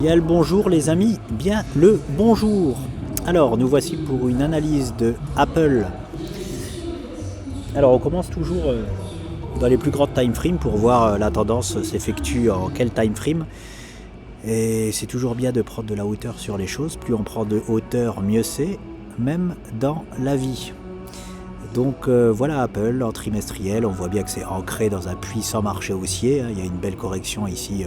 Bien le bonjour les amis, bien le bonjour. Alors nous voici pour une analyse de Apple. Alors on commence toujours dans les plus grandes time frames pour voir la tendance s'effectue en quel time frame. Et c'est toujours bien de prendre de la hauteur sur les choses. Plus on prend de hauteur, mieux c'est, même dans la vie. Donc voilà Apple en trimestriel, on voit bien que c'est ancré dans un puissant marché haussier. Il y a une belle correction ici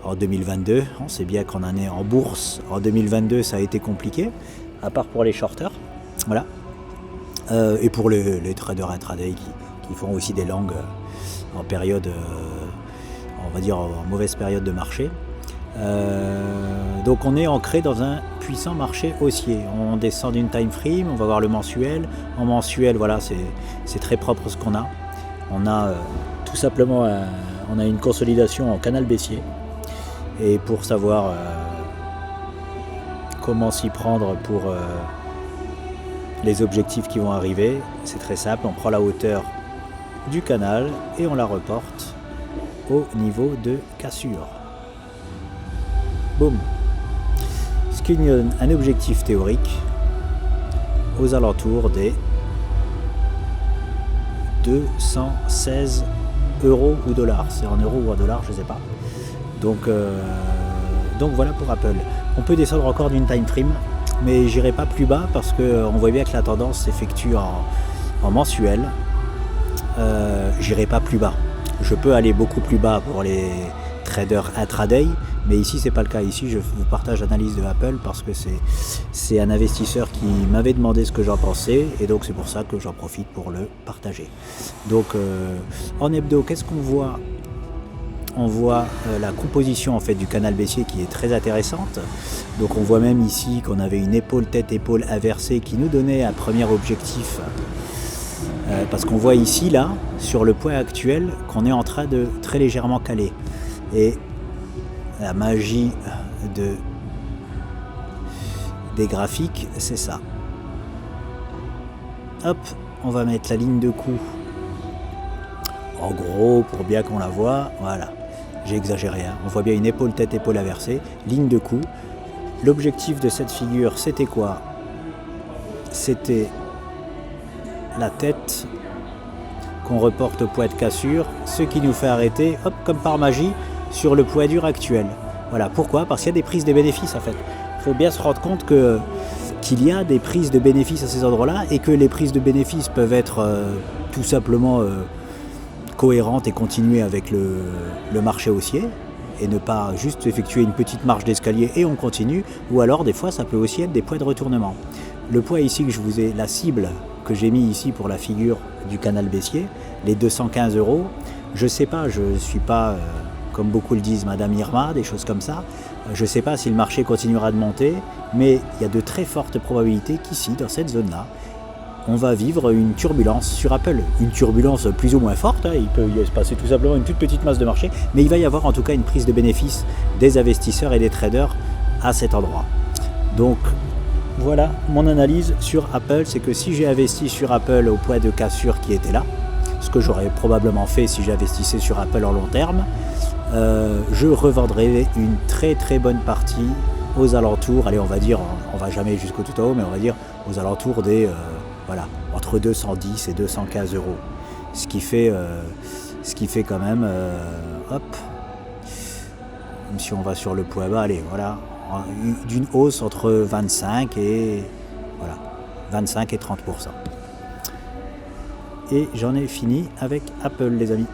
en 2022. On sait bien qu'on en est en bourse. En 2022 ça a été compliqué, à part pour les shorters. Voilà. Et pour les traders intraday qui font aussi des longues en période, on va dire en mauvaise période de marché. Donc on est ancré dans un puissant marché haussier. On descend d'une time frame, on va voir le mensuel. En mensuel, voilà, c'est très propre ce qu'on a. On a tout simplement on a une consolidation en canal baissier. Et pour savoir comment s'y prendre pour les objectifs qui vont arriver, c'est très simple. On prend la hauteur du canal et on la reporte au niveau de cassure. Boum. Ce qui est un objectif théorique aux alentours des 216 euros ou dollars. C'est en euros ou en dollars, je ne sais pas. Donc voilà pour Apple. On peut descendre encore d'une time frame, mais j'irai pas plus bas parce qu'on voit bien que la tendance s'effectue en mensuel. J'irai pas plus bas. Je peux aller beaucoup plus bas pour les traders intraday, mais ici c'est pas le cas. Ici je vous partage l'analyse de Apple parce que c'est un investisseur qui m'avait demandé ce que j'en pensais et donc c'est pour ça que j'en profite pour le partager. Donc en hebdo, qu'est-ce qu'on voit ? On voit la composition en fait du canal baissier qui est très intéressante. Donc on voit même ici qu'on avait une épaule tête-épaule inversée qui nous donnait un premier objectif. Parce qu'on voit ici là, sur le point actuel, qu'on est en train de très légèrement caler. Et la magie des graphiques, c'est ça. Hop, on va mettre la ligne de coup en gros pour bien qu'on la voit. Voilà. J'ai exagéré, hein. On voit bien une épaule tête épaule inversée, ligne de coup. L'objectif de cette figure c'était quoi ? C'était la tête qu'on reporte au point de cassure, ce qui nous fait arrêter, hop, comme par magie, sur le poids dur actuel. Voilà, pourquoi ? Parce qu'il y a des prises de bénéfices en fait. Il faut bien se rendre compte qu'il y a des prises de bénéfices à ces endroits-là et que les prises de bénéfices peuvent être tout simplement cohérente et continuer avec le marché haussier et ne pas juste effectuer une petite marche d'escalier et on continue, ou alors des fois ça peut aussi être des points de retournement. Le point ici que je vous ai, la cible que j'ai mis ici pour la figure du canal baissier, les 215 euros, je sais pas, je ne suis pas comme beaucoup le disent Madame Irma, des choses comme ça, je ne sais pas si le marché continuera de monter, mais il y a de très fortes probabilités qu'ici, dans cette zone-là, on va vivre une turbulence sur Apple, une turbulence plus ou moins forte, hein. Il peut y se passer tout simplement une toute petite masse de marché, mais il va y avoir en tout cas une prise de bénéfice des investisseurs et des traders à cet endroit. Donc voilà mon analyse sur Apple, c'est que si j'ai investi sur Apple au point de cassure qui était là, ce que j'aurais probablement fait si j'investissais sur Apple en long terme, je revendrai une très très bonne partie aux alentours, allez on va dire, on va jamais jusqu'au tout en haut, mais on va dire aux alentours des voilà, entre 210 et 215 euros. Ce qui fait quand même, hop, même si on va sur le point bas, allez, voilà, d'une hausse entre 25 et 30%. Et j'en ai fini avec Apple, les amis.